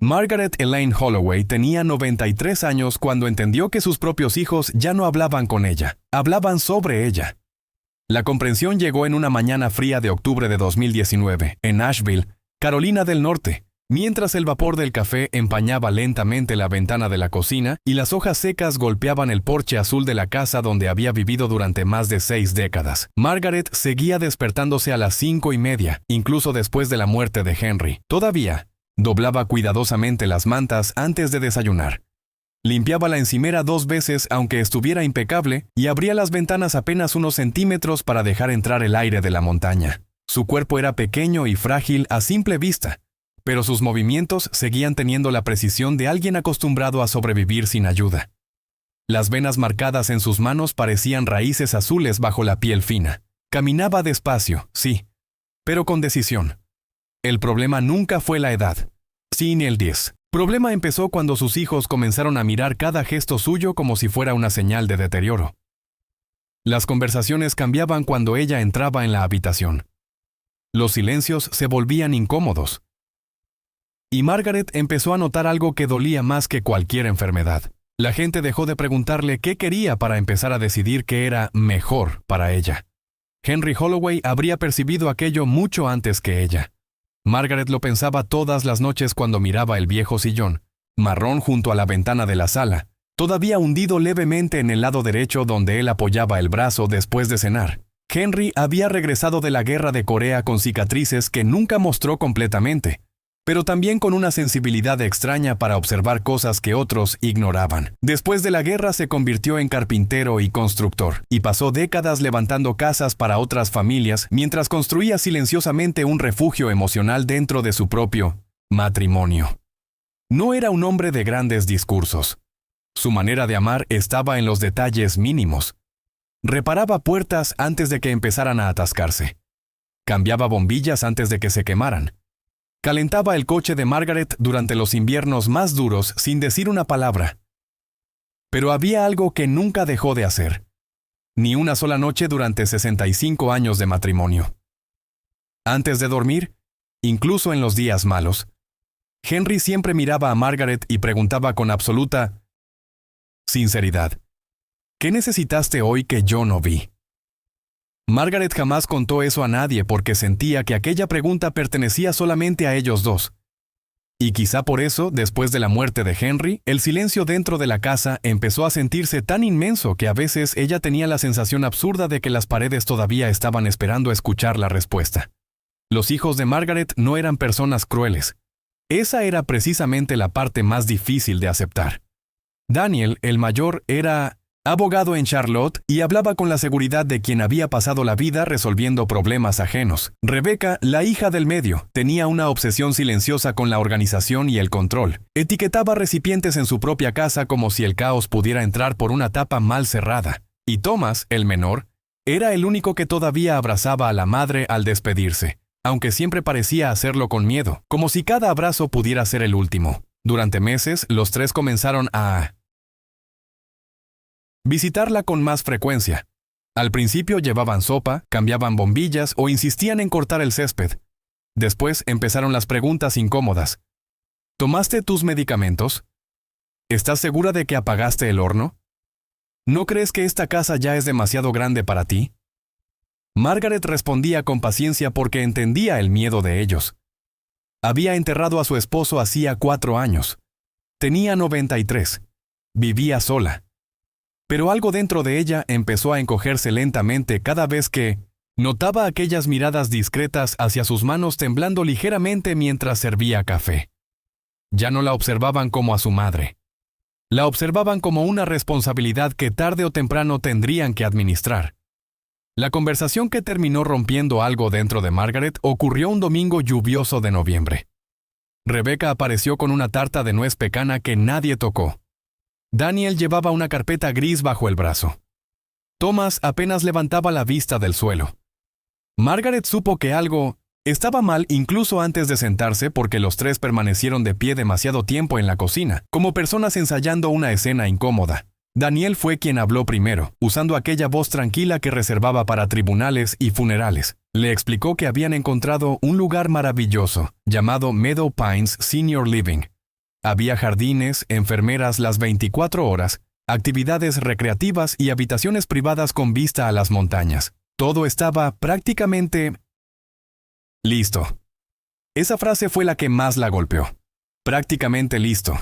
Margaret Elaine Holloway tenía 93 años cuando entendió que sus propios hijos ya no hablaban con ella, hablaban sobre ella. La comprensión llegó en una mañana fría de octubre de 2019, en Nashville, Carolina del Norte, mientras el vapor del café empañaba lentamente la ventana de la cocina y las hojas secas golpeaban el porche azul de la casa donde había vivido durante más de 6 décadas. Margaret seguía despertándose a las 5:30, incluso después de la muerte de Henry. Todavía, doblaba cuidadosamente las mantas antes de desayunar. Limpiaba la encimera 2 veces aunque estuviera impecable y abría las ventanas apenas unos centímetros para dejar entrar el aire de la montaña. Su cuerpo era pequeño y frágil a simple vista, pero sus movimientos seguían teniendo la precisión de alguien acostumbrado a sobrevivir sin ayuda. Las venas marcadas en sus manos parecían raíces azules bajo la piel fina. Caminaba despacio, sí, pero con decisión. El problema nunca fue la edad. Sí, ni el 10. Problema empezó cuando sus hijos comenzaron a mirar cada gesto suyo como si fuera una señal de deterioro. Las conversaciones cambiaban cuando ella entraba en la habitación. Los silencios se volvían incómodos. Y Margaret empezó a notar algo que dolía más que cualquier enfermedad. La gente dejó de preguntarle qué quería para empezar a decidir qué era mejor para ella. Henry Holloway habría percibido aquello mucho antes que ella. Margaret lo pensaba todas las noches cuando miraba el viejo sillón, marrón junto a la ventana de la sala, todavía hundido levemente en el lado derecho donde él apoyaba el brazo después de cenar. Henry había regresado de la guerra de Corea con cicatrices que nunca mostró completamente, pero también con una sensibilidad extraña para observar cosas que otros ignoraban. Después de la guerra se convirtió en carpintero y constructor, y pasó décadas levantando casas para otras familias mientras construía silenciosamente un refugio emocional dentro de su propio matrimonio. No era un hombre de grandes discursos. Su manera de amar estaba en los detalles mínimos. Reparaba puertas antes de que empezaran a atascarse. Cambiaba bombillas antes de que se quemaran. Calentaba el coche de Margaret durante los inviernos más duros sin decir una palabra. Pero había algo que nunca dejó de hacer. Ni una sola noche durante 65 años de matrimonio. Antes de dormir, incluso en los días malos, Henry siempre miraba a Margaret y preguntaba con absoluta sinceridad: ¿qué necesitaste hoy que yo no vi? Margaret jamás contó eso a nadie porque sentía que aquella pregunta pertenecía solamente a ellos dos. Y quizá por eso, después de la muerte de Henry, el silencio dentro de la casa empezó a sentirse tan inmenso que a veces ella tenía la sensación absurda de que las paredes todavía estaban esperando escuchar la respuesta. Los hijos de Margaret no eran personas crueles. Esa era precisamente la parte más difícil de aceptar. Daniel, el mayor, era abogado en Charlotte y hablaba con la seguridad de quien había pasado la vida resolviendo problemas ajenos. Rebecca, la hija del medio, tenía una obsesión silenciosa con la organización y el control. Etiquetaba recipientes en su propia casa como si el caos pudiera entrar por una tapa mal cerrada. Y Thomas, el menor, era el único que todavía abrazaba a la madre al despedirse, aunque siempre parecía hacerlo con miedo, como si cada abrazo pudiera ser el último. Durante meses, los tres comenzaron a visitarla con más frecuencia. Al principio llevaban sopa, cambiaban bombillas o insistían en cortar el césped. Después empezaron las preguntas incómodas. ¿Tomaste tus medicamentos? ¿Estás segura de que apagaste el horno? ¿No crees que esta casa ya es demasiado grande para ti? Margaret respondía con paciencia porque entendía el miedo de ellos. Había enterrado a su esposo hacía 4 años. Tenía 93. Vivía sola. Pero algo dentro de ella empezó a encogerse lentamente cada vez que notaba aquellas miradas discretas hacia sus manos temblando ligeramente mientras servía café. Ya no la observaban como a su madre. La observaban como una responsabilidad que tarde o temprano tendrían que administrar. La conversación que terminó rompiendo algo dentro de Margaret ocurrió un domingo lluvioso de noviembre. Rebecca apareció con una tarta de nuez pecana que nadie tocó. Daniel llevaba una carpeta gris bajo el brazo. Thomas apenas levantaba la vista del suelo. Margaret supo que algo estaba mal incluso antes de sentarse porque los tres permanecieron de pie demasiado tiempo en la cocina, como personas ensayando una escena incómoda. Daniel fue quien habló primero, usando aquella voz tranquila que reservaba para tribunales y funerales. Le explicó que habían encontrado un lugar maravilloso, llamado Meadow Pines Senior Living, Había jardines, enfermeras las 24 horas, actividades recreativas y habitaciones privadas con vista a las montañas. Todo estaba prácticamente listo. Esa frase fue la que más la golpeó. Prácticamente listo.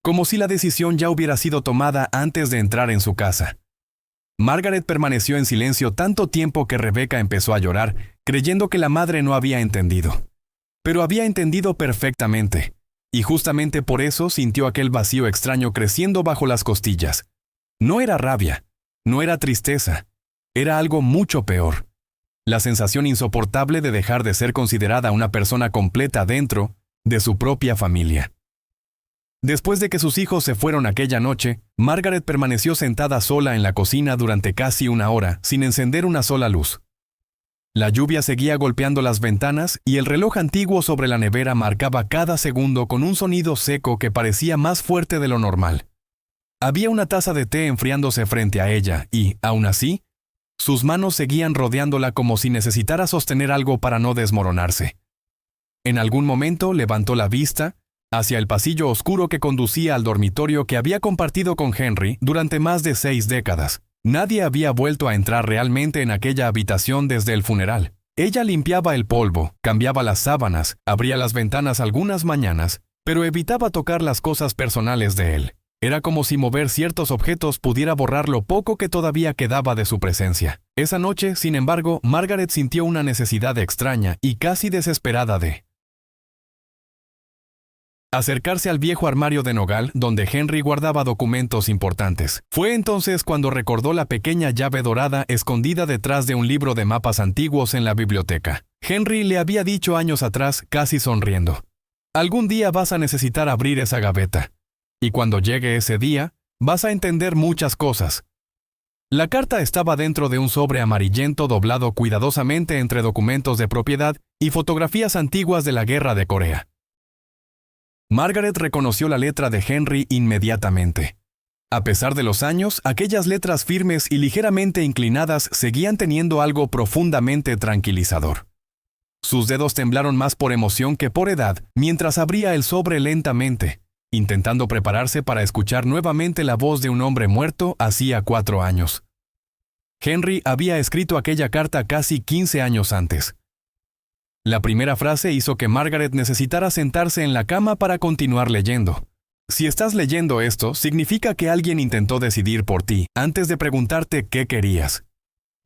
Como si la decisión ya hubiera sido tomada antes de entrar en su casa. Margaret permaneció en silencio tanto tiempo que Rebecca empezó a llorar, creyendo que la madre no había entendido. Pero había entendido perfectamente, y justamente por eso sintió aquel vacío extraño creciendo bajo las costillas. No era rabia, no era tristeza, era algo mucho peor. La sensación insoportable de dejar de ser considerada una persona completa dentro de su propia familia. Después de que sus hijos se fueron aquella noche, Margaret permaneció sentada sola en la cocina durante casi una hora, sin encender una sola luz. La lluvia seguía golpeando las ventanas y el reloj antiguo sobre la nevera marcaba cada segundo con un sonido seco que parecía más fuerte de lo normal. Había una taza de té enfriándose frente a ella y, aún así, sus manos seguían rodeándola como si necesitara sostener algo para no desmoronarse. En algún momento levantó la vista hacia el pasillo oscuro que conducía al dormitorio que había compartido con Henry durante más de 6 décadas. Nadie había vuelto a entrar realmente en aquella habitación desde el funeral. Ella limpiaba el polvo, cambiaba las sábanas, abría las ventanas algunas mañanas, pero evitaba tocar las cosas personales de él. Era como si mover ciertos objetos pudiera borrar lo poco que todavía quedaba de su presencia. Esa noche, sin embargo, Margaret sintió una necesidad extraña y casi desesperada de acercarse al viejo armario de nogal donde Henry guardaba documentos importantes. Fue entonces cuando recordó la pequeña llave dorada escondida detrás de un libro de mapas antiguos en la biblioteca. Henry le había dicho años atrás, casi sonriendo: «Algún día vas a necesitar abrir esa gaveta. Y cuando llegue ese día, vas a entender muchas cosas». La carta estaba dentro de un sobre amarillento doblado cuidadosamente entre documentos de propiedad y fotografías antiguas de la Guerra de Corea. Margaret reconoció la letra de Henry inmediatamente. A pesar de los años, aquellas letras firmes y ligeramente inclinadas seguían teniendo algo profundamente tranquilizador. Sus dedos temblaron más por emoción que por edad mientras abría el sobre lentamente, intentando prepararse para escuchar nuevamente la voz de un hombre muerto hacía 4 años. Henry había escrito aquella carta casi 15 años antes. La primera frase hizo que Margaret necesitara sentarse en la cama para continuar leyendo. Si estás leyendo esto, significa que alguien intentó decidir por ti antes de preguntarte qué querías.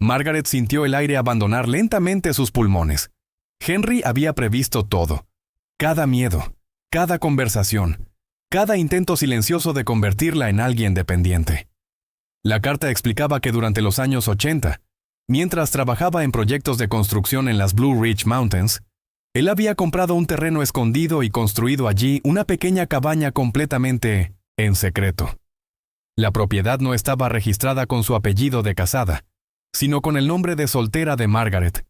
Margaret sintió el aire abandonar lentamente sus pulmones. Henry había previsto todo. Cada miedo, cada conversación, cada intento silencioso de convertirla en alguien dependiente. La carta explicaba que durante los años 80, mientras trabajaba en proyectos de construcción en las Blue Ridge Mountains, él había comprado un terreno escondido y construido allí una pequeña cabaña completamente en secreto. La propiedad no estaba registrada con su apellido de casada, sino con el nombre de soltera de Margaret.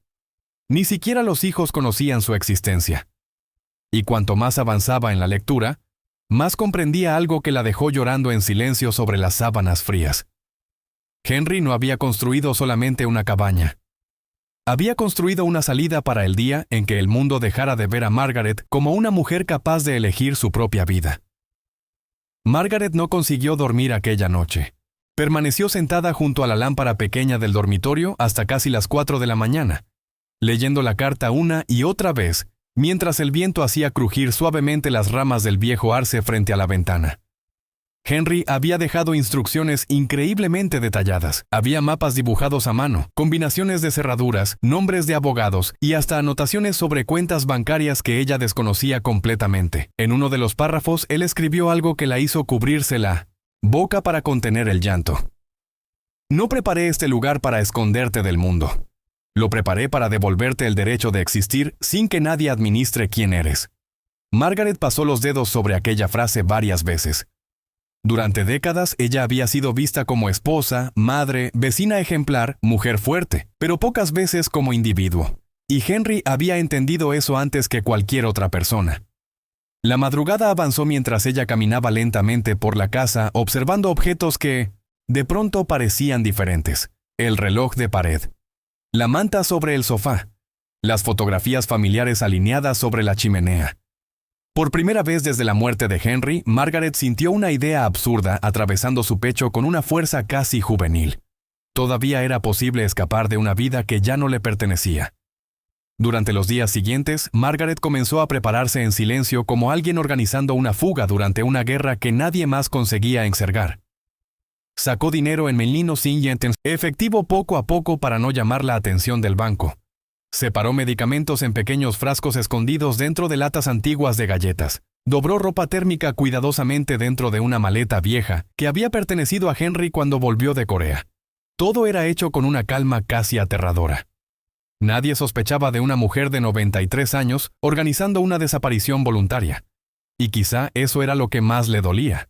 Ni siquiera los hijos conocían su existencia. Y cuanto más avanzaba en la lectura, más comprendía algo que la dejó llorando en silencio sobre las sábanas frías. Henry no había construido solamente una cabaña. Había construido una salida para el día en que el mundo dejara de ver a Margaret como una mujer capaz de elegir su propia vida. Margaret no consiguió dormir aquella noche. Permaneció sentada junto a la lámpara pequeña del dormitorio hasta casi las 4 de la mañana, leyendo la carta una y otra vez, mientras el viento hacía crujir suavemente las ramas del viejo arce frente a la ventana. Henry había dejado instrucciones increíblemente detalladas. Había mapas dibujados a mano, combinaciones de cerraduras, nombres de abogados y hasta anotaciones sobre cuentas bancarias que ella desconocía completamente. En uno de los párrafos, él escribió algo que la hizo cubrirse la boca para contener el llanto. «No preparé este lugar para esconderte del mundo. Lo preparé para devolverte el derecho de existir sin que nadie administre quién eres». Margaret pasó los dedos sobre aquella frase varias veces. Durante décadas, ella había sido vista como esposa, madre, vecina ejemplar, mujer fuerte, pero pocas veces como individuo. Y Henry había entendido eso antes que cualquier otra persona. La madrugada avanzó mientras ella caminaba lentamente por la casa, observando objetos que, de pronto, parecían diferentes. El reloj de pared, la manta sobre el sofá, las fotografías familiares alineadas sobre la chimenea. Por primera vez desde la muerte de Henry, Margaret sintió una idea absurda atravesando su pecho con una fuerza casi juvenil. Todavía era posible escapar de una vida que ya no le pertenecía. Durante los días siguientes, Margaret comenzó a prepararse en silencio como alguien organizando una fuga durante una guerra que nadie más conseguía encergar. Sacó dinero en melinos ingentes, efectivo poco a poco para no llamar la atención del banco. Separó medicamentos en pequeños frascos escondidos dentro de latas antiguas de galletas. Dobró ropa térmica cuidadosamente dentro de una maleta vieja que había pertenecido a Henry cuando volvió de Corea. Todo era hecho con una calma casi aterradora. Nadie sospechaba de una mujer de 93 años organizando una desaparición voluntaria. Y quizá eso era lo que más le dolía.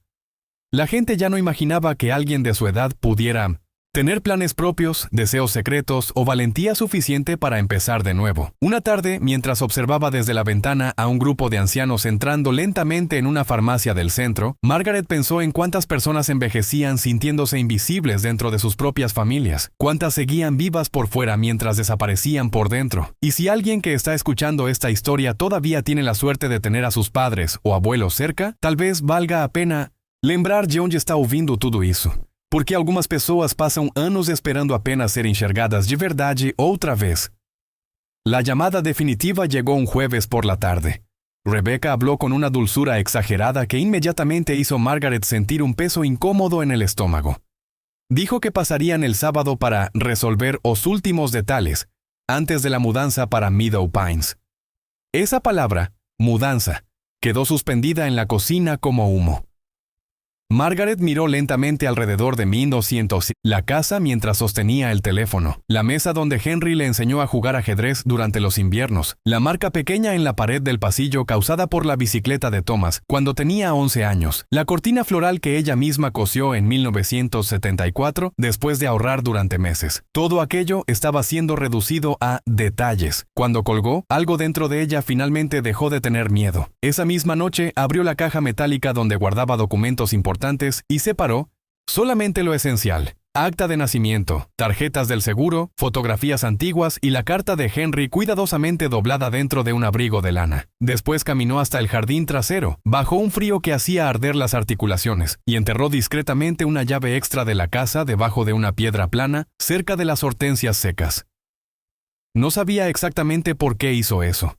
La gente ya no imaginaba que alguien de su edad pudiera tener planes propios, deseos secretos o valentía suficiente para empezar de nuevo. Una tarde, mientras observaba desde la ventana a un grupo de ancianos entrando lentamente en una farmacia del centro, Margaret pensó en cuántas personas envejecían sintiéndose invisibles dentro de sus propias familias, cuántas seguían vivas por fuera mientras desaparecían por dentro. Y si alguien que está escuchando esta historia todavía tiene la suerte de tener a sus padres o abuelos cerca, tal vez valga a pena lembrar de onde está ouvindo tudo isso. Porque algumas pessoas passam anos esperando apenas ser enxergadas de verdade outra vez. La llamada definitiva llegó un jueves por la tarde. Rebecca habló con una dulzura exagerada que inmediatamente hizo a Margaret sentir un peso incómodo en el estómago. Dijo que pasarían el sábado para resolver los últimos detalles, antes de la mudanza para Meadow Pines. Esa palabra, mudanza, quedó suspendida en la cocina como humo. Margaret miró lentamente alrededor de 1900, la casa mientras sostenía el teléfono, la mesa donde Henry le enseñó a jugar ajedrez durante los inviernos, la marca pequeña en la pared del pasillo causada por la bicicleta de Thomas cuando tenía 11 años, la cortina floral que ella misma cosió en 1974 después de ahorrar durante meses. Todo aquello estaba siendo reducido a detalles. Cuando colgó, algo dentro de ella finalmente dejó de tener miedo. Esa misma noche abrió la caja metálica donde guardaba documentos importantes y separó solamente lo esencial: acta de nacimiento, tarjetas del seguro, fotografías antiguas y la carta de Henry cuidadosamente doblada dentro de un abrigo de lana. Después caminó hasta el jardín trasero, bajo un frío que hacía arder las articulaciones, y enterró discretamente una llave extra de la casa debajo de una piedra plana, cerca de las hortensias secas. No sabía exactamente por qué hizo eso.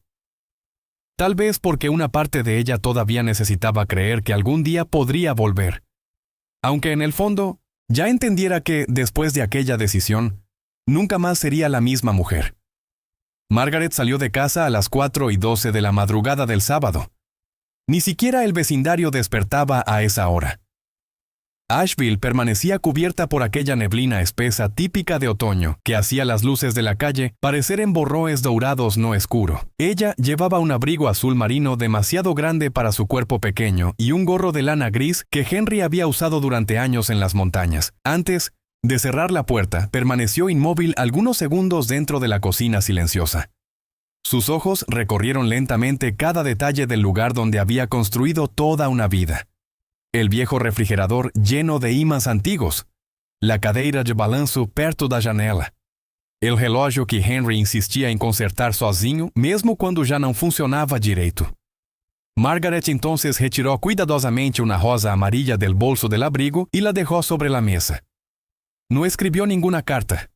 Tal vez porque una parte de ella todavía necesitaba creer que algún día podría volver. Aunque en el fondo, ya entendiera que, después de aquella decisión, nunca más sería la misma mujer. Margaret salió de casa a las 4:12 de la madrugada del sábado. Ni siquiera el vecindario despertaba a esa hora. Asheville permanecía cubierta por aquella neblina espesa típica de otoño que hacía las luces de la calle parecer en borroes dourados no oscuro. Ella llevaba un abrigo azul marino demasiado grande para su cuerpo pequeño y un gorro de lana gris que Henry había usado durante años en las montañas. Antes de cerrar la puerta, permaneció inmóvil algunos segundos dentro de la cocina silenciosa. Sus ojos recorrieron lentamente cada detalle del lugar donde había construido toda una vida. El viejo refrigerador lleno de ímãs antiguos, la cadeira de balanço perto da janela, el relógio que Henry insistia em consertar sozinho, mesmo quando já não funcionava direito. Margaret entonces retiró cuidadosamente una rosa amarilla del bolso del abrigo y la dejó sobre la mesa. No escribió ninguna carta,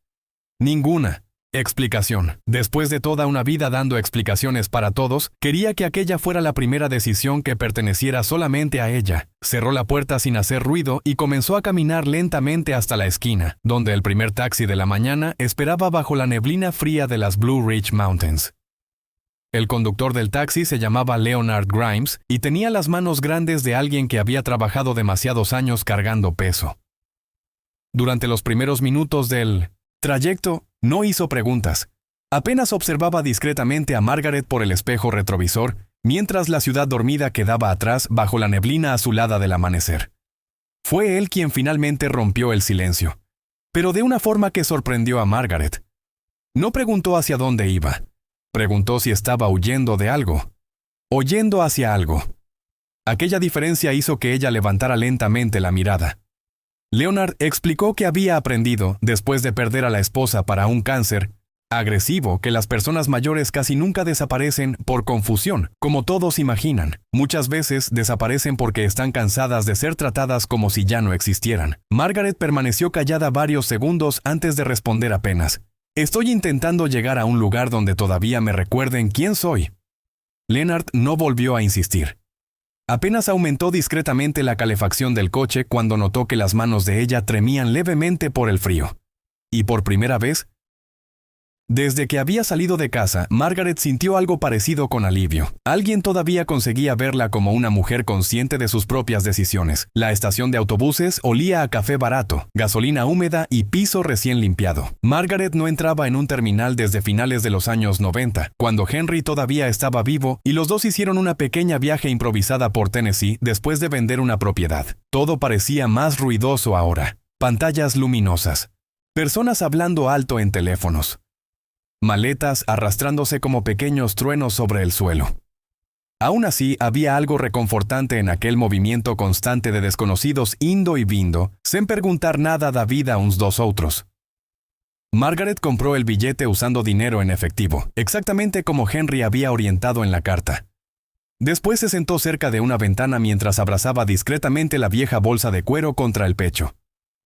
ninguna explicación. Después de toda una vida dando explicaciones para todos, quería que aquella fuera la primera decisión que perteneciera solamente a ella. Cerró la puerta sin hacer ruido y comenzó a caminar lentamente hasta la esquina, donde el primer taxi de la mañana esperaba bajo la neblina fría de las Blue Ridge Mountains. El conductor del taxi se llamaba Leonard Grimes y tenía las manos grandes de alguien que había trabajado demasiados años cargando peso. Durante los primeros minutos del trayecto, no hizo preguntas. Apenas observaba discretamente a Margaret por el espejo retrovisor, mientras la ciudad dormida quedaba atrás bajo la neblina azulada del amanecer. Fue él quien finalmente rompió el silencio, pero de una forma que sorprendió a Margaret. No preguntó hacia dónde iba. Preguntó si estaba huyendo de algo, o yendo hacia algo. Aquella diferencia hizo que ella levantara lentamente la mirada. Leonard explicó que había aprendido, después de perder a la esposa para un cáncer, agresivo, que las personas mayores casi nunca desaparecen por confusión, como todos imaginan. Muchas veces desaparecen porque están cansadas de ser tratadas como si ya no existieran. Margaret permaneció callada varios segundos antes de responder apenas. Estoy intentando llegar a un lugar donde todavía me recuerden quién soy. Leonard no volvió a insistir. Apenas aumentó discretamente la calefacción del coche cuando notó que las manos de ella tremían levemente por el frío. Y por primera vez, desde que había salido de casa, Margaret sintió algo parecido con alivio. Alguien todavía conseguía verla como una mujer consciente de sus propias decisiones. La estación de autobuses olía a café barato, gasolina húmeda y piso recién limpiado. Margaret no entraba en un terminal desde finales de los años 90, cuando Henry todavía estaba vivo y los dos hicieron una pequeña viaje improvisada por Tennessee después de vender una propiedad. Todo parecía más ruidoso ahora. Pantallas luminosas. Personas hablando alto en teléfonos. Maletas arrastrándose como pequeños truenos sobre el suelo. Aún así, había algo reconfortante en aquel movimiento constante de desconocidos indo y vindo, sin preguntar nada da vida a uns dos otros. Margaret compró el billete usando dinero en efectivo, exactamente como Henry había orientado en la carta. Después se sentó cerca de una ventana mientras abrazaba discretamente la vieja bolsa de cuero contra el pecho.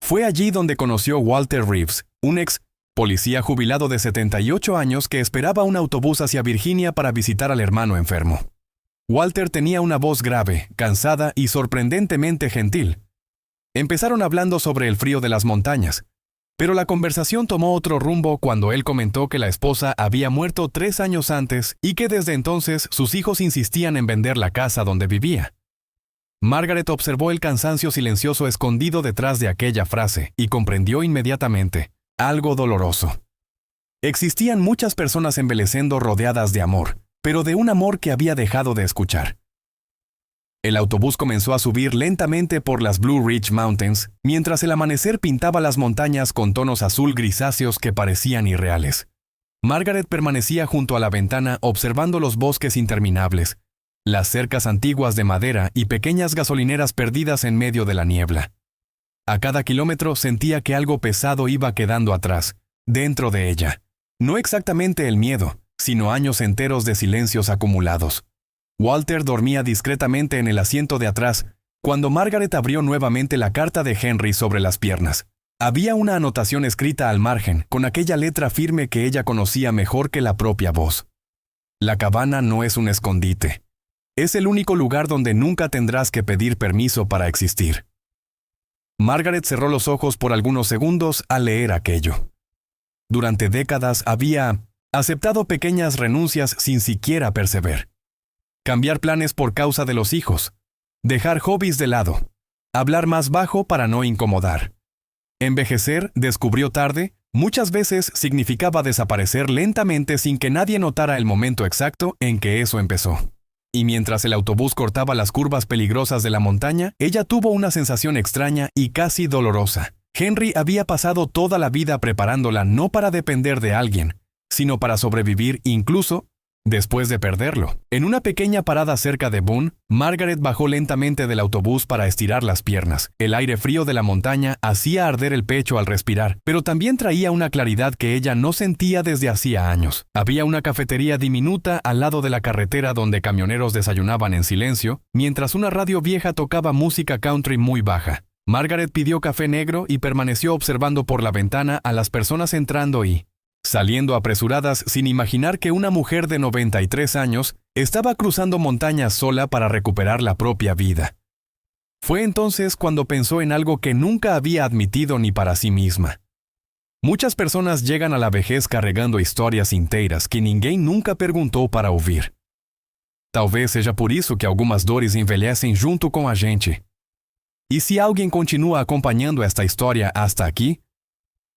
Fue allí donde conoció Walter Reeves, un ex policía jubilado de 78 años que esperaba un autobús hacia Virginia para visitar al hermano enfermo. Walter tenía una voz grave, cansada y sorprendentemente gentil. Empezaron hablando sobre el frío de las montañas, pero la conversación tomó otro rumbo cuando él comentó que la esposa había muerto 3 años antes y que desde entonces sus hijos insistían en vender la casa donde vivía. Margaret observó el cansancio silencioso escondido detrás de aquella frase y comprendió inmediatamente. Algo doloroso. Existían muchas personas en Belecendo rodeadas de amor, pero de un amor que había dejado de escuchar. El autobús comenzó a subir lentamente por las Blue Ridge Mountains, mientras el amanecer pintaba las montañas con tonos azul grisáceos que parecían irreales. Margaret permanecía junto a la ventana observando los bosques interminables, las cercas antiguas de madera y pequeñas gasolineras perdidas en medio de la niebla. A cada kilómetro sentía que algo pesado iba quedando atrás, dentro de ella. No exactamente el miedo, sino años enteros de silencios acumulados. Walter dormía discretamente en el asiento de atrás, cuando Margaret abrió nuevamente la carta de Henry sobre las piernas. Había una anotación escrita al margen, con aquella letra firme que ella conocía mejor que la propia voz. La cabana no es un escondite. Es el único lugar donde nunca tendrás que pedir permiso para existir. Margaret cerró los ojos por algunos segundos al leer aquello. Durante décadas había aceptado pequeñas renuncias sin siquiera perceber. Cambiar planes por causa de los hijos. Dejar hobbies de lado. Hablar más bajo para no incomodar. Envejecer, descubrió tarde, muchas veces significaba desaparecer lentamente sin que nadie notara el momento exacto en que eso empezó. Y mientras el autobús cortaba las curvas peligrosas de la montaña, ella tuvo una sensación extraña y casi dolorosa. Henry había pasado toda la vida preparándola no para depender de alguien, sino para sobrevivir incluso después de perderlo. En una pequeña parada cerca de Boone, Margaret bajó lentamente del autobús para estirar las piernas. El aire frío de la montaña hacía arder el pecho al respirar, pero también traía una claridad que ella no sentía desde hacía años. Había una cafetería diminuta al lado de la carretera donde camioneros desayunaban en silencio, mientras una radio vieja tocaba música country muy baja. Margaret pidió café negro y permaneció observando por la ventana a las personas entrando y saliendo apresuradas sin imaginar que una mujer de 93 años estaba cruzando montañas sola para recuperar la propia vida. Fue entonces cuando pensó en algo que nunca había admitido ni para sí misma. Muchas personas llegan a la vejez carregando histórias inteiras que ninguém nunca perguntou para ouvir. Talvez seja por isso que algumas dores envelhecem junto com a gente. E se alguém continua acompanhando esta história hasta aqui,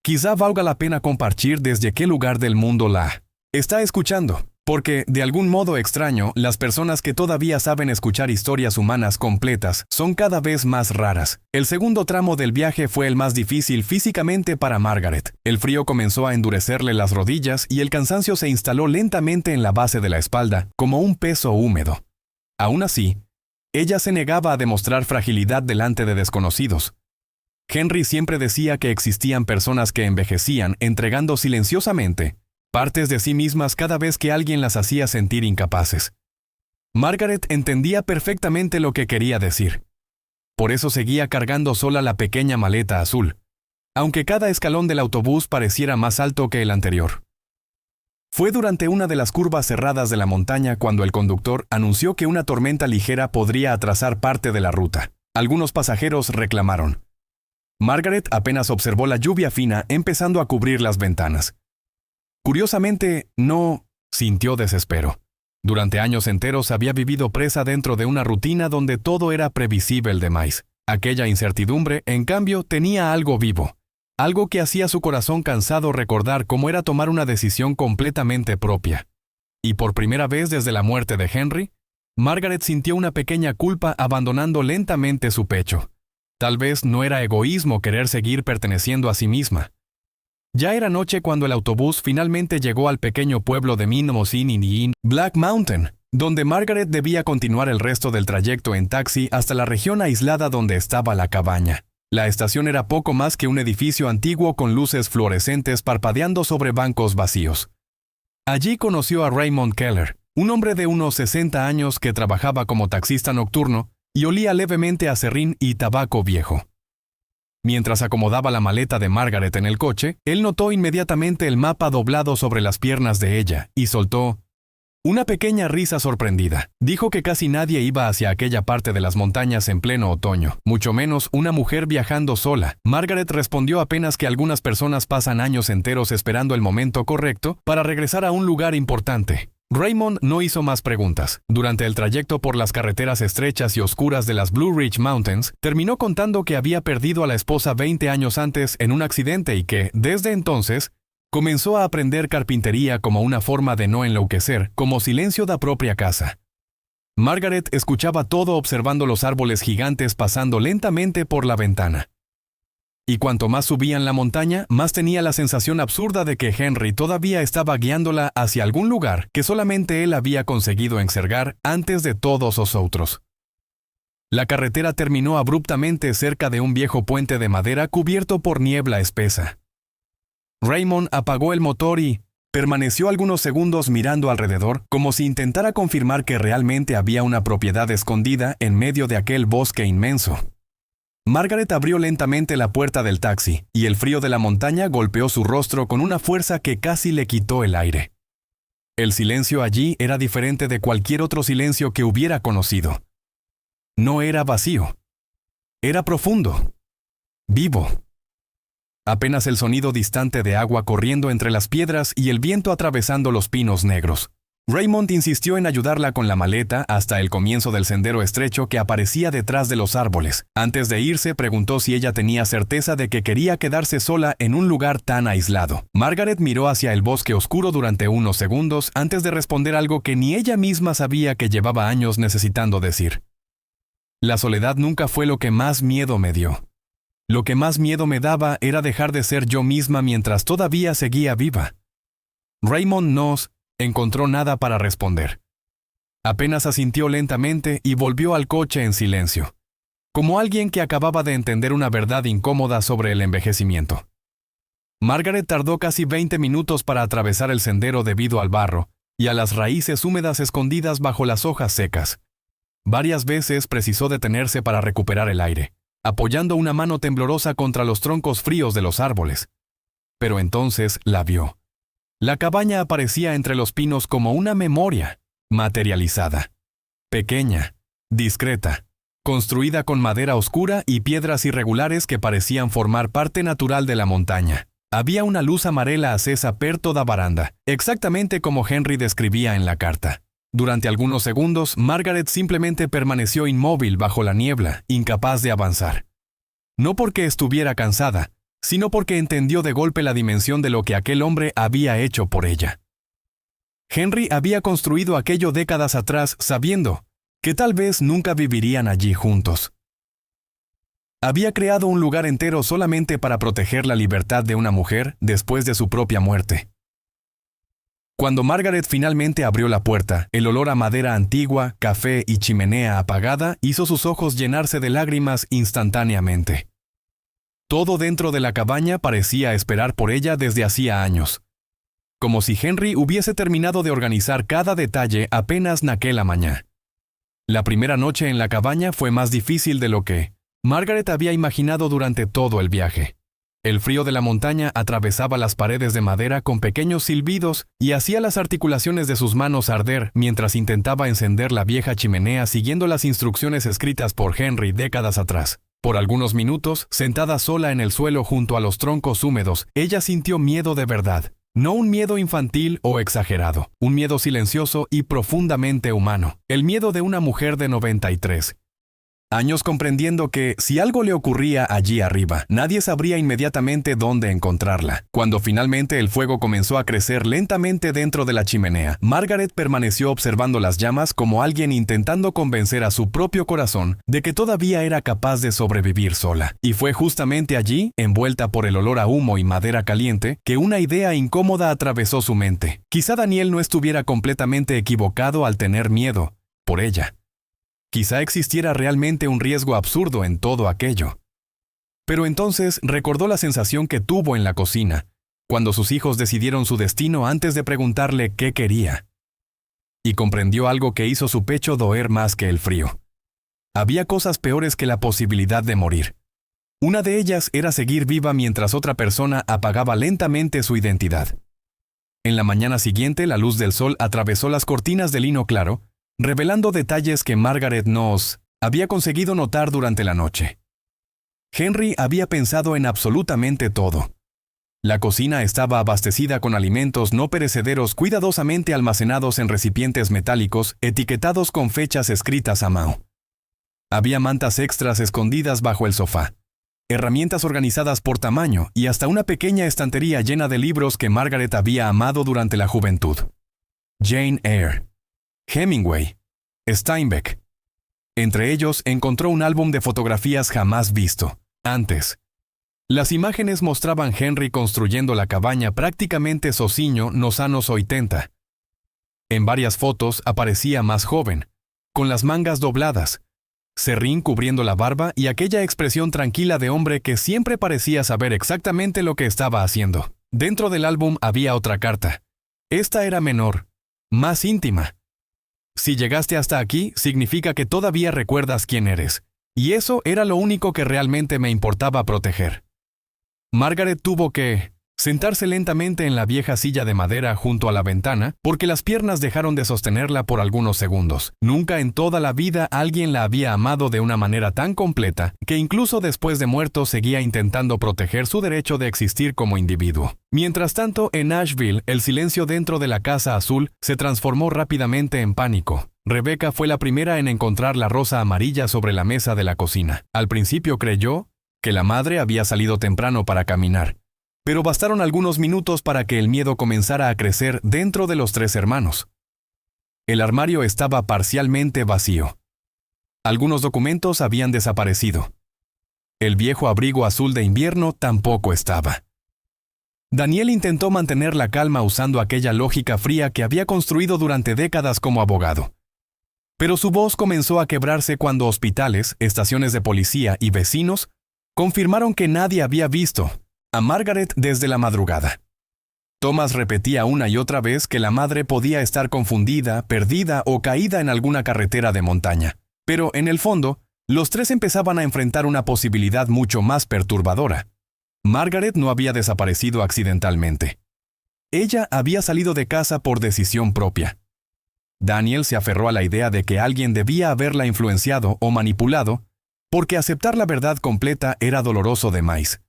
quizá valga la pena compartir desde qué lugar del mundo la está escuchando, porque, de algún modo extraño, las personas que todavía saben escuchar historias humanas completas son cada vez más raras. El segundo tramo del viaje fue el más difícil físicamente para Margaret. El frío comenzó a endurecerle las rodillas y el cansancio se instaló lentamente en la base de la espalda, como un peso húmedo. Aún así, ella se negaba a demostrar fragilidad delante de desconocidos. Henry siempre decía que existían personas que envejecían entregando silenciosamente partes de sí mismas cada vez que alguien las hacía sentir incapaces. Margaret entendía perfectamente lo que quería decir. Por eso seguía cargando sola la pequeña maleta azul, aunque cada escalón del autobús pareciera más alto que el anterior. Fue durante una de las curvas cerradas de la montaña cuando el conductor anunció que una tormenta ligera podría atrasar parte de la ruta. Algunos pasajeros reclamaron. Margaret apenas observó la lluvia fina empezando a cubrir las ventanas. Curiosamente, no sintió desespero. Durante años enteros había vivido presa dentro de una rutina donde todo era previsible de más. Aquella incertidumbre, en cambio, tenía algo vivo. Algo que hacía su corazón cansado recordar cómo era tomar una decisión completamente propia. Y por primera vez desde la muerte de Henry, Margaret sintió una pequeña culpa abandonando lentamente su pecho. Tal vez no era egoísmo querer seguir perteneciendo a sí misma. Ya era noche cuando el autobús finalmente llegó al pequeño pueblo de Minnomosin Black Mountain, donde Margaret debía continuar el resto del trayecto en taxi hasta la región aislada donde estaba la cabaña. La estación era poco más que un edificio antiguo con luces fluorescentes parpadeando sobre bancos vacíos. Allí conoció a Raymond Keller, un hombre de unos 60 años que trabajaba como taxista nocturno y olía levemente a serrín y tabaco viejo. Mientras acomodaba la maleta de Margaret en el coche, él notó inmediatamente el mapa doblado sobre las piernas de ella y soltó una pequeña risa sorprendida. Dijo que casi nadie iba hacia aquella parte de las montañas en pleno otoño, mucho menos una mujer viajando sola. Margaret respondió apenas que algunas personas pasan años enteros esperando el momento correcto para regresar a un lugar importante. Raymond no hizo más preguntas. Durante el trayecto por las carreteras estrechas y oscuras de las Blue Ridge Mountains, terminó contando que había perdido a la esposa 20 años antes en un accidente y que, desde entonces, comenzó a aprender carpintería como una forma de no enloquecer, como silencio da propia casa. Margaret escuchaba todo observando los árboles gigantes pasando lentamente por la ventana. Y cuanto más subían la montaña, más tenía la sensación absurda de que Henry todavía estaba guiándola hacia algún lugar que solamente él había conseguido encergar antes de todos los otros. La carretera terminó abruptamente cerca de un viejo puente de madera cubierto por niebla espesa. Raymond apagó el motor y permaneció algunos segundos mirando alrededor, como si intentara confirmar que realmente había una propiedad escondida en medio de aquel bosque inmenso. Margaret abrió lentamente la puerta del taxi, y el frío de la montaña golpeó su rostro con una fuerza que casi le quitó el aire. El silencio allí era diferente de cualquier otro silencio que hubiera conocido. No era vacío. Era profundo. Vivo. Apenas el sonido distante de agua corriendo entre las piedras y el viento atravesando los pinos negros. Raymond insistió en ayudarla con la maleta hasta el comienzo del sendero estrecho que aparecía detrás de los árboles. Antes de irse, preguntó si ella tenía certeza de que quería quedarse sola en un lugar tan aislado. Margaret miró hacia el bosque oscuro durante unos segundos antes de responder algo que ni ella misma sabía que llevaba años necesitando decir. La soledad nunca fue lo que más miedo me dio. Lo que más miedo me daba era dejar de ser yo misma mientras todavía seguía viva. Raymond no encontró nada para responder. Apenas asintió lentamente y volvió al coche en silencio, como alguien que acababa de entender una verdad incómoda sobre el envejecimiento. Margaret tardó casi 20 minutos para atravesar el sendero debido al barro y a las raíces húmedas escondidas bajo las hojas secas. Varias veces precisó detenerse para recuperar el aire, apoyando una mano temblorosa contra los troncos fríos de los árboles. Pero entonces la vio. La cabaña aparecía entre los pinos como una memoria, materializada. Pequeña, discreta, construida con madera oscura y piedras irregulares que parecían formar parte natural de la montaña. Había una luz amarela acesa per toda baranda, exactamente como Henry describía en la carta. Durante algunos segundos, Margaret simplemente permaneció inmóvil bajo la niebla, incapaz de avanzar. No porque estuviera cansada, sino porque entendió de golpe la dimensión de lo que aquel hombre había hecho por ella. Henry había construido aquello décadas atrás sabiendo que tal vez nunca vivirían allí juntos. Había creado un lugar entero solamente para proteger la libertad de una mujer después de su propia muerte. Cuando Margaret finalmente abrió la puerta, el olor a madera antigua, café y chimenea apagada hizo sus ojos llenarse de lágrimas instantáneamente. Todo dentro de la cabaña parecía esperar por ella desde hacía años. como si Henry hubiese terminado de organizar cada detalle apenas naquela mañana. La primera noche en la cabaña fue más difícil de lo que Margaret había imaginado durante todo el viaje. El frío de la montaña atravesaba las paredes de madera con pequeños silbidos y hacía las articulaciones de sus manos arder mientras intentaba encender la vieja chimenea siguiendo las instrucciones escritas por Henry décadas atrás. Por algunos minutos, sentada sola en el suelo junto a los troncos húmedos, ella sintió miedo de verdad. No un miedo infantil o exagerado, un miedo silencioso y profundamente humano. El miedo de una mujer de 93 años comprendiendo que, si algo le ocurría allí arriba, nadie sabría inmediatamente dónde encontrarla. Cuando finalmente el fuego comenzó a crecer lentamente dentro de la chimenea, Margaret permaneció observando las llamas como alguien intentando convencer a su propio corazón de que todavía era capaz de sobrevivir sola. Y fue justamente allí, envuelta por el olor a humo y madera caliente, que una idea incómoda atravesó su mente. Quizá Daniel no estuviera completamente equivocado al tener miedo por ella. Quizá existiera realmente un riesgo absurdo en todo aquello. Pero entonces recordó la sensación que tuvo en la cocina, cuando sus hijos decidieron su destino antes de preguntarle qué quería. Y comprendió algo que hizo su pecho doer más que el frío. Había cosas peores que la posibilidad de morir. Una de ellas era seguir viva mientras otra persona apagaba lentamente su identidad. En la mañana siguiente, la luz del sol atravesó las cortinas de lino claro, revelando detalles que Margaret nos había conseguido notar durante la noche. Henry había pensado en absolutamente todo. La cocina estaba abastecida con alimentos no perecederos cuidadosamente almacenados en recipientes metálicos etiquetados con fechas escritas a mano. Había mantas extras escondidas bajo el sofá, herramientas organizadas por tamaño y hasta una pequeña estantería llena de libros que Margaret había amado durante la juventud. Jane Eyre, Hemingway, Steinbeck. Entre ellos encontró un álbum de fotografías jamás visto antes. Las imágenes mostraban Henry construyendo la cabaña prácticamente sociño nos anos 80. En varias fotos aparecía más joven, con las mangas dobladas, serrín cubriendo la barba y aquella expresión tranquila de hombre que siempre parecía saber exactamente lo que estaba haciendo. Dentro del álbum había otra carta. Esta era menor, más íntima. Si llegaste hasta aquí, significa que todavía recuerdas quién eres. Y eso era lo único que realmente me importaba proteger. Margaret tuvo que sentarse lentamente en la vieja silla de madera junto a la ventana porque las piernas dejaron de sostenerla por algunos segundos. Nunca en toda la vida alguien la había amado de una manera tan completa que incluso después de muerto seguía intentando proteger su derecho de existir como individuo. Mientras tanto, en Nashville, el silencio dentro de la casa azul se transformó rápidamente en pánico. Rebecca fue la primera en encontrar la rosa amarilla sobre la mesa de la cocina. Al principio creyó que la madre había salido temprano para caminar, pero bastaron algunos minutos para que el miedo comenzara a crecer dentro de los tres hermanos. El armario estaba parcialmente vacío. Algunos documentos habían desaparecido. El viejo abrigo azul de invierno tampoco estaba. Daniel intentó mantener la calma usando aquella lógica fría que había construido durante décadas como abogado. Pero su voz comenzó a quebrarse cuando hospitales, estaciones de policía y vecinos confirmaron que nadie había visto a Margaret desde la madrugada. Thomas repetía una y otra vez que la madre podía estar confundida, perdida o caída en alguna carretera de montaña. Pero, en el fondo, los tres empezaban a enfrentar una posibilidad mucho más perturbadora. Margaret no había desaparecido accidentalmente. Ella había salido de casa por decisión propia. Daniel se aferró a la idea de que alguien debía haberla influenciado o manipulado, porque aceptar la verdad completa era doloroso de más.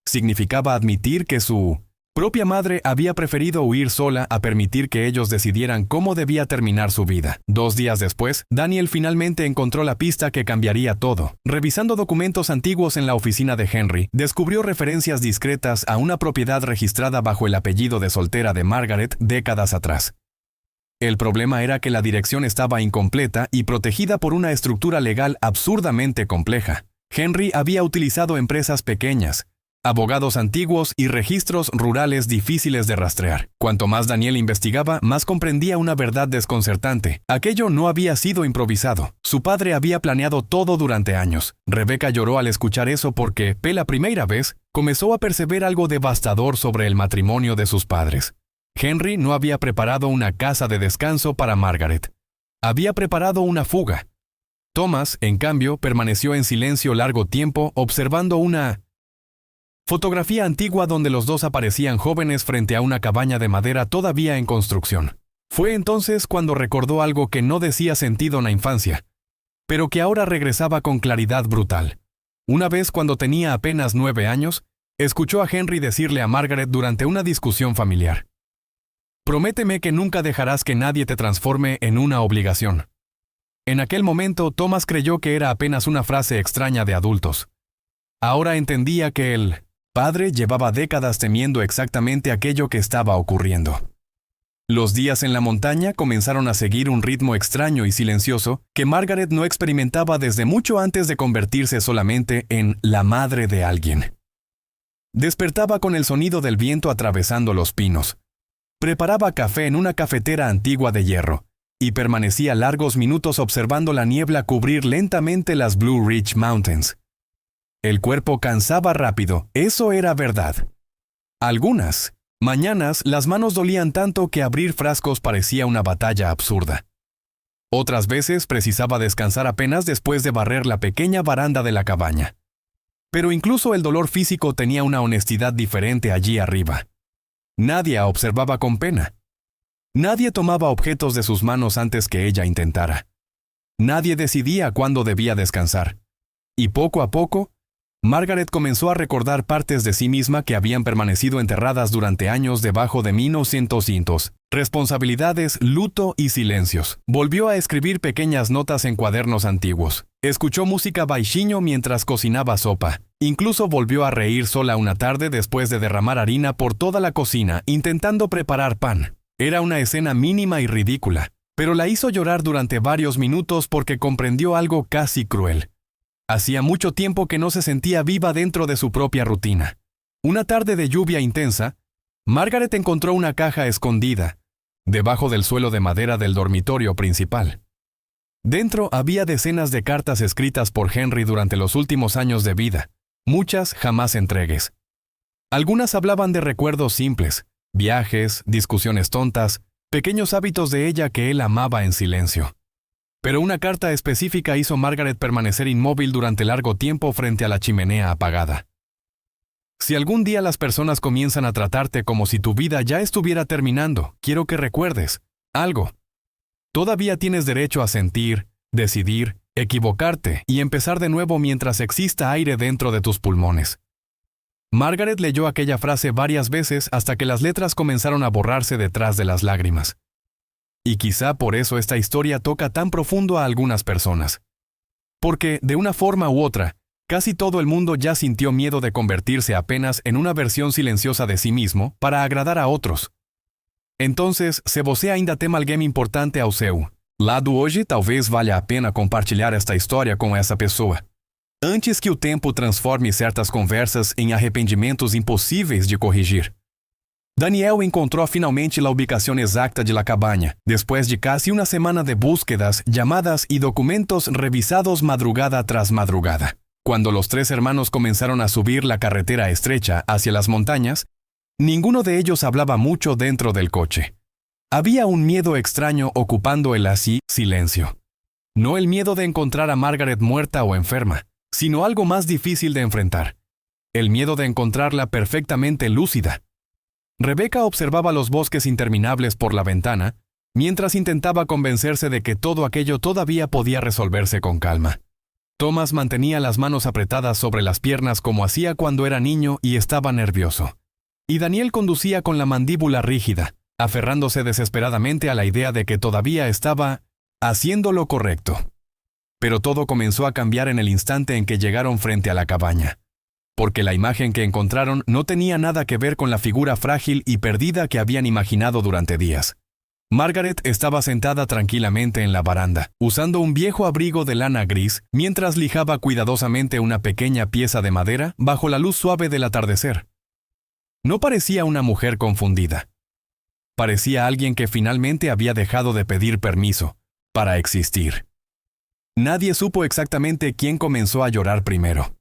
Significaba admitir que su propia madre había preferido huir sola a permitir que ellos decidieran cómo debía terminar su vida. 2 días después, Daniel finalmente encontró la pista que cambiaría todo. Revisando documentos antiguos en la oficina de Henry, descubrió referencias discretas a una propiedad registrada bajo el apellido de soltera de Margaret décadas atrás. El problema era que la dirección estaba incompleta y protegida por una estructura legal absurdamente compleja. Henry había utilizado empresas pequeñas, abogados antiguos y registros rurales difíciles de rastrear. Cuanto más Daniel investigaba, más comprendía una verdad desconcertante. Aquello no había sido improvisado. Su padre había planeado todo durante años. Rebecca lloró al escuchar eso porque, por la primera vez, comenzó a percibir algo devastador sobre el matrimonio de sus padres. Henry no había preparado una casa de descanso para Margaret. Había preparado una fuga. Thomas, en cambio, permaneció en silencio largo tiempo observando una fotografía antigua donde los dos aparecían jóvenes frente a una cabaña de madera todavía en construcción. Fue entonces cuando recordó algo que no decía sentido en la infancia, pero que ahora regresaba con claridad brutal. Una vez cuando tenía apenas 9 años, escuchó a Henry decirle a Margaret durante una discusión familiar: «Prométeme que nunca dejarás que nadie te transforme en una obligación». En aquel momento, Thomas creyó que era apenas una frase extraña de adultos. Ahora entendía que el padre llevaba décadas temiendo exactamente aquello que estaba ocurriendo. Los días en la montaña comenzaron a seguir un ritmo extraño y silencioso que Margaret no experimentaba desde mucho antes de convertirse solamente en la madre de alguien. Despertaba con el sonido del viento atravesando los pinos. Preparaba café en una cafetera antigua de hierro y permanecía largos minutos observando la niebla cubrir lentamente las Blue Ridge Mountains. El cuerpo cansaba rápido, eso era verdad. Algunas mañanas las manos dolían tanto que abrir frascos parecía una batalla absurda. Otras veces precisaba descansar apenas después de barrer la pequeña baranda de la cabaña. Pero incluso el dolor físico tenía una honestidad diferente allí arriba. Nadie observaba con pena. Nadie tomaba objetos de sus manos antes que ella intentara. Nadie decidía cuándo debía descansar. Y poco a poco, Margaret comenzó a recordar partes de sí misma que habían permanecido enterradas durante años debajo de 1900. Responsabilidades, luto y silencios. Volvió a escribir pequeñas notas en cuadernos antiguos. Escuchó música baixinho mientras cocinaba sopa. Incluso volvió a reír sola una tarde después de derramar harina por toda la cocina intentando preparar pan. Era una escena mínima y ridícula, pero la hizo llorar durante varios minutos porque comprendió algo casi cruel. Hacía mucho tiempo que no se sentía viva dentro de su propia rutina. Una tarde de lluvia intensa, Margaret encontró una caja escondida debajo del suelo de madera del dormitorio principal. Dentro había decenas de cartas escritas por Henry durante los últimos años de vida, muchas jamás entregues. Algunas hablaban de recuerdos simples, viajes, discusiones tontas, pequeños hábitos de ella que él amaba en silencio. Pero una carta específica hizo Margaret permanecer inmóvil durante largo tiempo frente a la chimenea apagada. Si algún día las personas comienzan a tratarte como si tu vida ya estuviera terminando, quiero que recuerdes algo. Todavía tienes derecho a sentir, decidir, equivocarte y empezar de nuevo mientras exista aire dentro de tus pulmones. Margaret leyó aquella frase varias veces hasta que las letras comenzaron a borrarse detrás de las lágrimas. Y quizá por eso esta historia toca tan profundo a algunas personas. Porque, de una forma u otra, casi todo el mundo ya sintió miedo de convertirse apenas en una versión silenciosa de sí mismo para agradar a otros. Entonces, se você ainda tem alguém importante ao seu lado hoje, talvez valha a pena compartilhar esta história com essa pessoa. Antes que o tempo transforme certas conversas em arrependimentos impossíveis de corrigir. Daniel encontró finalmente la ubicación exacta de la cabaña, después de casi una semana de búsquedas, llamadas y documentos revisados madrugada tras madrugada. Cuando los 3 hermanos comenzaron a subir la carretera estrecha hacia las montañas, ninguno de ellos hablaba mucho dentro del coche. Había un miedo extraño ocupando el así silencio. No el miedo de encontrar a Margaret muerta o enferma, sino algo más difícil de enfrentar. El miedo de encontrarla perfectamente lúcida. Rebecca observaba los bosques interminables por la ventana, mientras intentaba convencerse de que todo aquello todavía podía resolverse con calma. Thomas mantenía las manos apretadas sobre las piernas como hacía cuando era niño y estaba nervioso. Y Daniel conducía con la mandíbula rígida, aferrándose desesperadamente a la idea de que todavía estaba haciendo lo correcto. Pero todo comenzó a cambiar en el instante en que llegaron frente a la cabaña. Porque la imagen que encontraron no tenía nada que ver con la figura frágil y perdida que habían imaginado durante días. Margaret estaba sentada tranquilamente en la baranda, usando un viejo abrigo de lana gris, mientras lijaba cuidadosamente una pequeña pieza de madera bajo la luz suave del atardecer. No parecía una mujer confundida. Parecía alguien que finalmente había dejado de pedir permiso para existir. Nadie supo exactamente quién comenzó a llorar primero.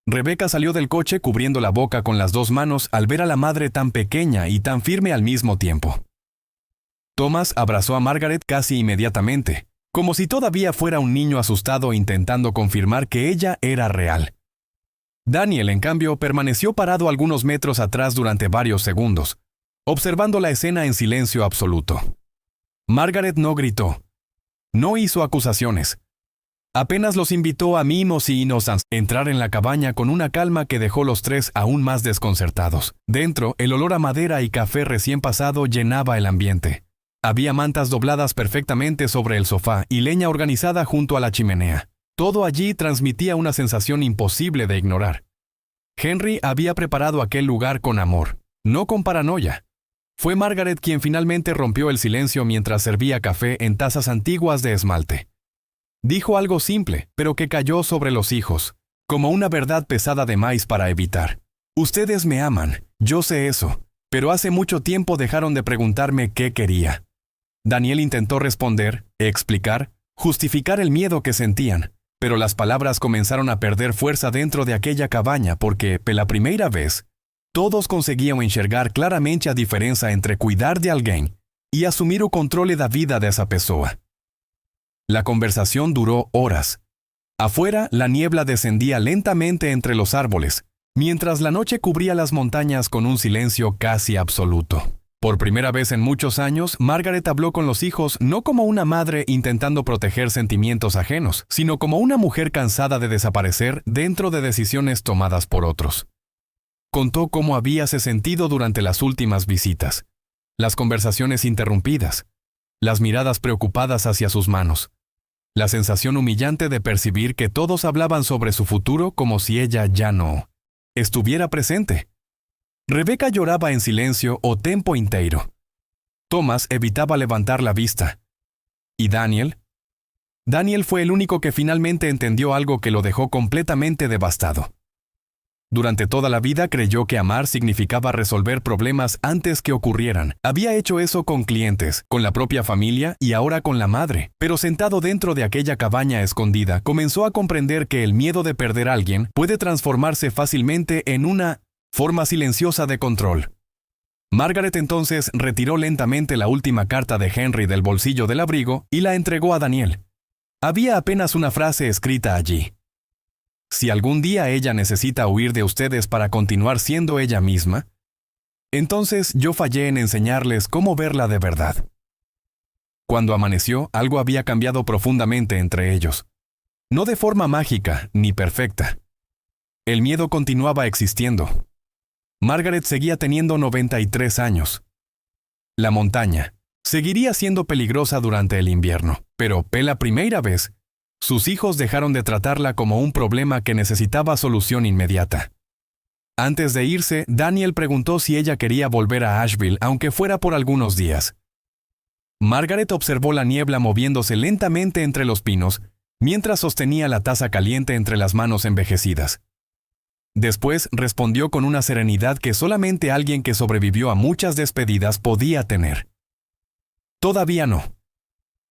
Rebecca salió del coche cubriendo la boca con las dos manos al ver a la madre tan pequeña y tan firme al mismo tiempo. Thomas abrazó a Margaret casi inmediatamente, como si todavía fuera un niño asustado intentando confirmar que ella era real. Daniel, en cambio, permaneció parado algunos metros atrás durante varios segundos, observando la escena en silencio absoluto. Margaret no gritó. No hizo acusaciones. Apenas los invitó a Mimos y Innocence a entrar en la cabaña con una calma que dejó los tres aún más desconcertados. Dentro, el olor a madera y café recién pasado llenaba el ambiente. Había mantas dobladas perfectamente sobre el sofá y leña organizada junto a la chimenea. Todo allí transmitía una sensación imposible de ignorar. Henry había preparado aquel lugar con amor, no con paranoia. Fue Margaret quien finalmente rompió el silencio mientras servía café en tazas antiguas de esmalte. Dijo algo simple, pero que cayó sobre los hijos, como una verdad pesada de más para evitar. Ustedes me aman, yo sé eso, pero hace mucho tiempo dejaron de preguntarme qué quería. Daniel intentó responder, explicar, justificar el miedo que sentían, pero las palabras comenzaron a perder fuerza dentro de aquella cabaña porque, por la primera vez, todos conseguían enxergar claramente a diferença entre cuidar de alguien y asumir o controle da vida de esa pessoa. La conversación duró horas. Afuera, la niebla descendía lentamente entre los árboles, mientras la noche cubría las montañas con un silencio casi absoluto. Por primera vez en muchos años, Margaret habló con los hijos no como una madre intentando proteger sentimientos ajenos, sino como una mujer cansada de desaparecer dentro de decisiones tomadas por otros. Contó cómo habíase sentido durante las últimas visitas, las conversaciones interrumpidas, las miradas preocupadas hacia sus manos, la sensación humillante de percibir que todos hablaban sobre su futuro como si ella ya no estuviera presente. Rebecca lloraba en silencio o tempo inteiro. Thomas evitaba levantar la vista. ¿Y Daniel? Daniel fue el único que finalmente entendió algo que lo dejó completamente devastado. Durante toda la vida creyó que amar significaba resolver problemas antes que ocurrieran. Había hecho eso con clientes, con la propia familia y ahora con la madre. Pero sentado dentro de aquella cabaña escondida, comenzó a comprender que el miedo de perder a alguien puede transformarse fácilmente en una forma silenciosa de control. Margaret entonces retiró lentamente la última carta de Henry del bolsillo del abrigo y la entregó a Daniel. Había apenas una frase escrita allí. Si algún día ella necesita huir de ustedes para continuar siendo ella misma, entonces yo fallé en enseñarles cómo verla de verdad. Cuando amaneció, algo había cambiado profundamente entre ellos. No de forma mágica ni perfecta. El miedo continuaba existiendo. Margaret seguía teniendo 93 años. La montaña seguiría siendo peligrosa durante el invierno, pero por la primera vez, sus hijos dejaron de tratarla como un problema que necesitaba solución inmediata. Antes de irse, Daniel preguntó si ella quería volver a Asheville, aunque fuera por algunos días. Margaret observó la niebla moviéndose lentamente entre los pinos, mientras sostenía la taza caliente entre las manos envejecidas. Después respondió con una serenidad que solamente alguien que sobrevivió a muchas despedidas podía tener. Todavía no.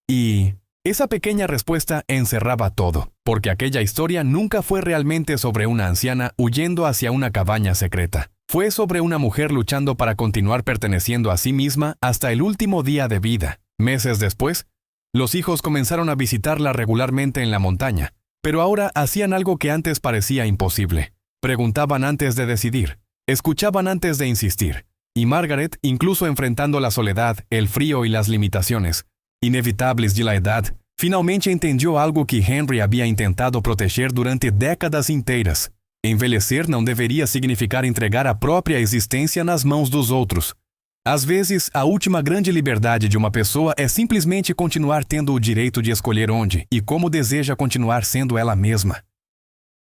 Y esa pequeña respuesta encerraba todo, porque aquella historia nunca fue realmente sobre una anciana huyendo hacia una cabaña secreta. Fue sobre una mujer luchando para continuar perteneciendo a sí misma hasta el último día de vida. Meses después, los hijos comenzaron a visitarla regularmente en la montaña, pero ahora hacían algo que antes parecía imposible. Preguntaban antes de decidir, escuchaban antes de insistir, y Margaret, incluso enfrentando la soledad, el frío y las limitaciones inevitables de la edad, finalmente entendió algo que Henry había intentado proteger durante décadas inteiras. Envelhecer não deveria significar entregar a própria existência nas mãos dos outros. Às vezes, a última grande liberdade de uma pessoa é simplesmente continuar tendo o direito de escolher onde e como deseja continuar sendo ela mesma.